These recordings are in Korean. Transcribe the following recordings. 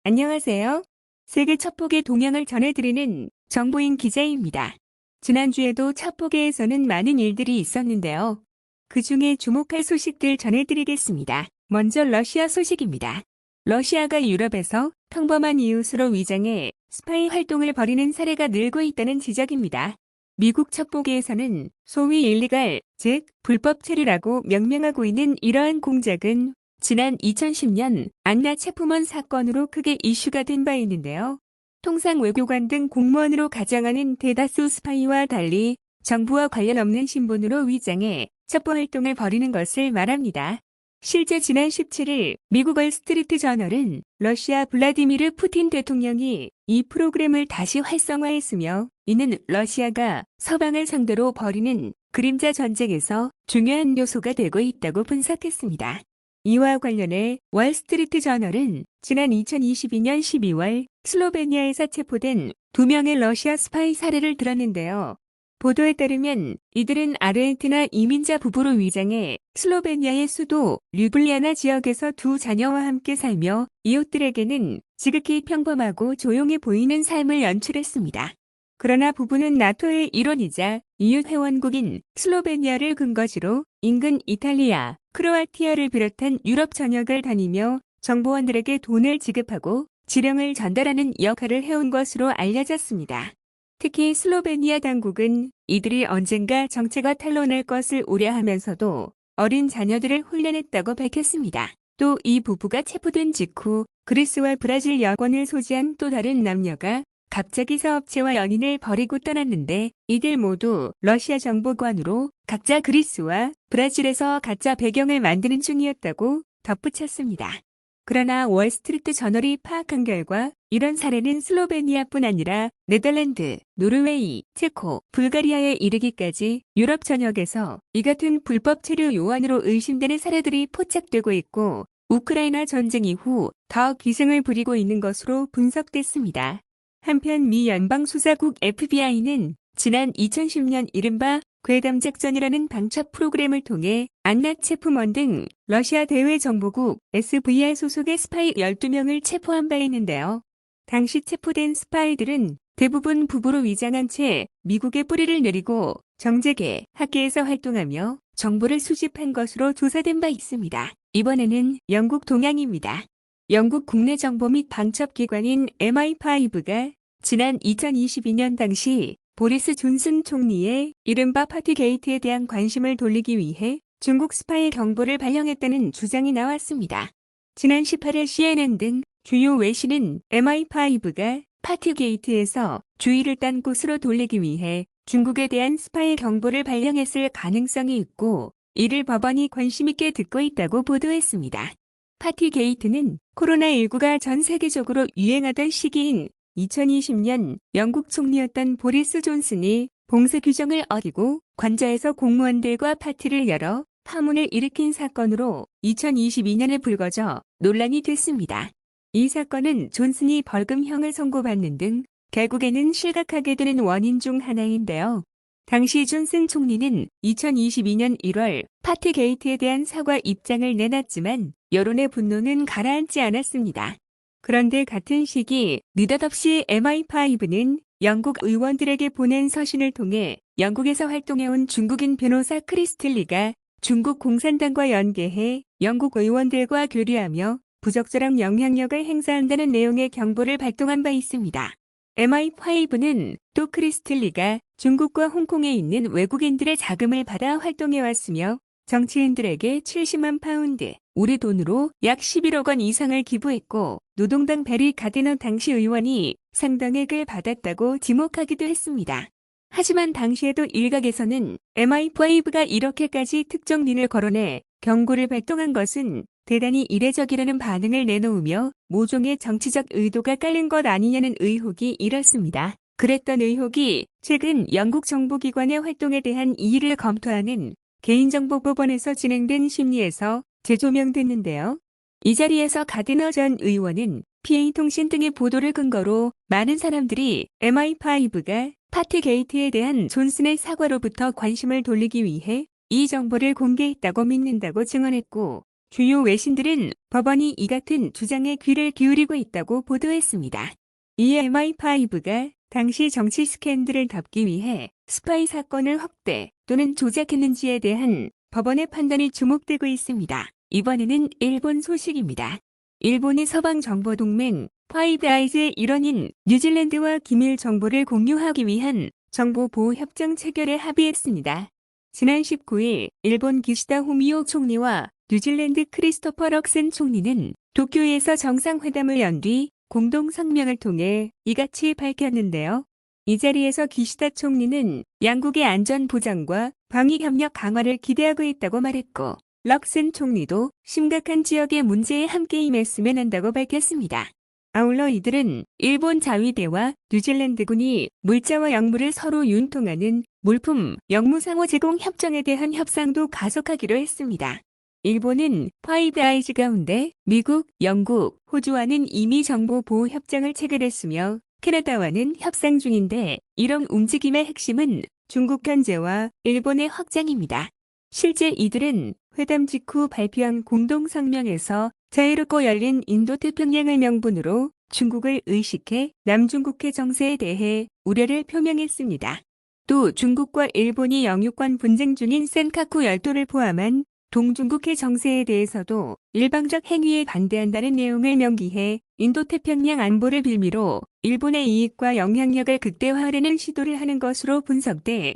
안녕하세요. 세계 첩보계 동향을 전해드리는 정보인 기자입니다. 지난주에도 첩보계에서는 많은 일들이 있었는데요. 그 중에 주목할 소식들 전해드리겠습니다. 먼저 러시아 소식입니다. 러시아가 유럽에서 평범한 이웃으로 위장해 스파이 활동을 벌이는 사례가 늘고 있다는 지적입니다. 미국 첩보계에서는 소위 일리갈, 즉 불법 체류라고 명명하고 있는 이러한 공작은 지난 2010년 안나 체프먼 사건으로 크게 이슈가 된 바 있는데요. 통상 외교관 등 공무원으로 가장하는 대다수 스파이와 달리 정부와 관련 없는 신분으로 위장해 첩보 활동을 벌이는 것을 말합니다. 실제 지난 17일 미국 월스트리트 저널은 러시아 블라디미르 푸틴 대통령이 이 프로그램을 다시 활성화했으며 이는 러시아가 서방을 상대로 벌이는 그림자 전쟁에서 중요한 요소가 되고 있다고 분석했습니다. 이와 관련해 월스트리트 저널은 지난 2022년 12월 슬로베니아에서 체포된 2명의 러시아 스파이 사례를 들었는데요. 보도에 따르면 이들은 아르헨티나 이민자 부부로 위장해 슬로베니아의 수도 류블리아나 지역에서 두 자녀와 함께 살며 이웃들에게는 지극히 평범하고 조용해 보이는 삶을 연출했습니다. 그러나 부부는 나토의 일원이자 EU 회원국인 슬로베니아를 근거지로 인근 이탈리아, 크로아티아를 비롯한 유럽 전역을 다니며 정보원들에게 돈을 지급하고 지령을 전달하는 역할을 해온 것으로 알려졌습니다. 특히 슬로베니아 당국은 이들이 언젠가 정체가 탄로날 것을 우려하면서도 어린 자녀들을 훈련했다고 밝혔습니다. 또 이 부부가 체포된 직후 그리스와 브라질 여권을 소지한 또 다른 남녀가 갑자기 사업체와 연인을 벌이고 떠났는데 이들 모두 러시아 정보관으로 각자 그리스와 브라질에서 가짜 배경을 만드는 중이었다고 덧붙였습니다. 그러나 월스트리트 저널이 파악한 결과 이런 사례는 슬로베니아뿐 아니라 네덜란드, 노르웨이, 체코, 불가리아에 이르기까지 유럽 전역에서 이 같은 불법 체류 요원으로 의심되는 사례들이 포착되고 있고 우크라이나 전쟁 이후 더 기승을 부리고 있는 것으로 분석됐습니다. 한편 미 연방수사국 FBI는 지난 2010년 이른바 괴담 작전이라는 방첩 프로그램을 통해 안나 체프먼 등 러시아 대외정보국 SVR 소속의 스파이 12명을 체포한 바 있는데요. 당시 체포된 스파이들은 대부분 부부로 위장한 채 미국에 뿌리를 내리고 정재계, 학계에서 활동하며 정보를 수집한 것으로 조사된 바 있습니다. 이번에는 영국 동향입니다. 영국 국내 정보 및 방첩기관인 MI5가 지난 2022년 당시 보리스 존슨 총리의 이른바 파티게이트에 대한 관심을 돌리기 위해 중국 스파이 경보를 발령했다는 주장이 나왔습니다. 지난 18일 CNN 등 주요 외신은 MI5가 파티게이트에서 주의를 딴 곳으로 돌리기 위해 중국에 대한 스파이 경보를 발령했을 가능성이 있고 이를 법원이 관심 있게 듣고 있다고 보도했습니다. 파티게이트는 코로나19가 전 세계적으로 유행하던 시기인 2020년 영국 총리였던 보리스 존슨이 봉쇄 규정을 어기고 관저에서 공무원들과 파티를 열어 파문을 일으킨 사건으로 2022년에 불거져 논란이 됐습니다. 이 사건은 존슨이 벌금형을 선고받는 등 결국에는 실각하게 되는 원인 중 하나인데요. 당시 존슨 총리는 2022년 1월 파티게이트에 대한 사과 입장을 내놨지만 여론의 분노는 가라앉지 않았습니다. 그런데 같은 시기 느닷없이 MI5는 영국 의원들에게 보낸 서신을 통해 영국에서 활동해온 중국인 변호사 크리스틀리가 중국 공산당과 연계해 영국 의원들과 교류하며 부적절한 영향력을 행사한다는 내용의 경보를 발동한 바 있습니다. MI5는 또 크리스틀리가 중국과 홍콩에 있는 외국인들의 자금을 받아 활동해왔으며 정치인들에게 70만 파운드, 우리 돈으로 약 11억 원 이상을 기부했고 노동당 베리 가디너 당시 의원이 상당액을 받았다고 지목하기도 했습니다. 하지만 당시에도 일각에서는 MI5가 이렇게까지 특정인을 거론해 경고를 발동한 것은 대단히 이례적이라는 반응을 내놓으며 모종의 정치적 의도가 깔린 것 아니냐는 의혹이 일었습니다. 그랬던 의혹이 최근 영국 정보기관의 활동에 대한 이의를 검토하는 개인정보법원에서 진행된 심리에서 재조명됐는데요. 이 자리에서 가디너 전 의원은 PA통신 등의 보도를 근거로 많은 사람들이 MI5가 파티게이트에 대한 존슨의 사과로부터 관심을 돌리기 위해 이 정보를 공개했다고 믿는다고 증언했고 주요 외신들은 법원이 이 같은 주장에 귀를 기울이고 있다고 보도했습니다. 이 MI5가 당시 정치 스캔들을 덮기 위해 스파이 사건을 확대 또는 조작했는지에 대한 법원의 판단이 주목되고 있습니다. 이번에는 일본 소식입니다. 일본의 서방정보동맹 파이브 아이즈의 일원인 뉴질랜드와 기밀 정보를 공유하기 위한 정보보호협정 체결에 합의했습니다. 지난 19일 일본 기시다 후미오 총리와 뉴질랜드 크리스토퍼 럭슨 총리는 도쿄에서 정상회담을 연 뒤 공동 성명을 통해 이같이 밝혔는데요. 이 자리에서 기시다 총리는 양국의 안전 보장과 방위 협력 강화를 기대하고 있다고 말했고, 럭슨 총리도 심각한 지역의 문제에 함께 임했으면 한다고 밝혔습니다. 아울러 이들은 일본 자위대와 뉴질랜드군이 물자와 약물을 서로 융통하는 물품 역무 상호 제공 협정에 대한 협상도 가속하기로 했습니다. 일본은 파이브 아이즈 가운데 미국, 영국, 호주와는 이미 정보 보호 협정을 체결했으며 캐나다와는 협상 중인데, 이런 움직임의 핵심은 중국 견제와 일본의 확장입니다. 실제 이들은 회담 직후 발표한 공동 성명에서 자유롭고 열린 인도태평양을 명분으로 중국을 의식해 남중국해 정세에 대해 우려를 표명했습니다. 또 중국과 일본이 영유권 분쟁 중인 센카쿠 열도를 포함한 동중국해 정세에 대해서도 일방적 행위에 반대한다는 내용을 명기해 인도태평양 안보를 빌미로 일본의 이익과 영향력을 극대화하려는 시도를 하는 것으로 분석돼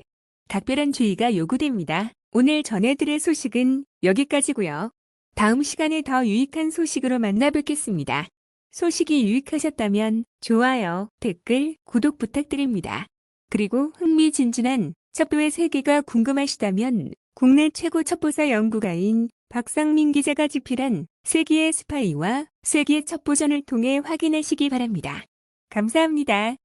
각별한 주의가 요구됩니다. 오늘 전해드릴 소식은 여기까지고요. 다음 시간에 더 유익한 소식으로 만나뵙겠습니다. 소식이 유익하셨다면 좋아요, 댓글, 구독 부탁드립니다. 그리고 흥미진진한 첩보의 세계가 궁금하시다면 국내 최고 첩보사 연구가인 박상민 기자가 집필한 세기의 스파이와 세기의 첩보전을 통해 확인하시기 바랍니다. 감사합니다.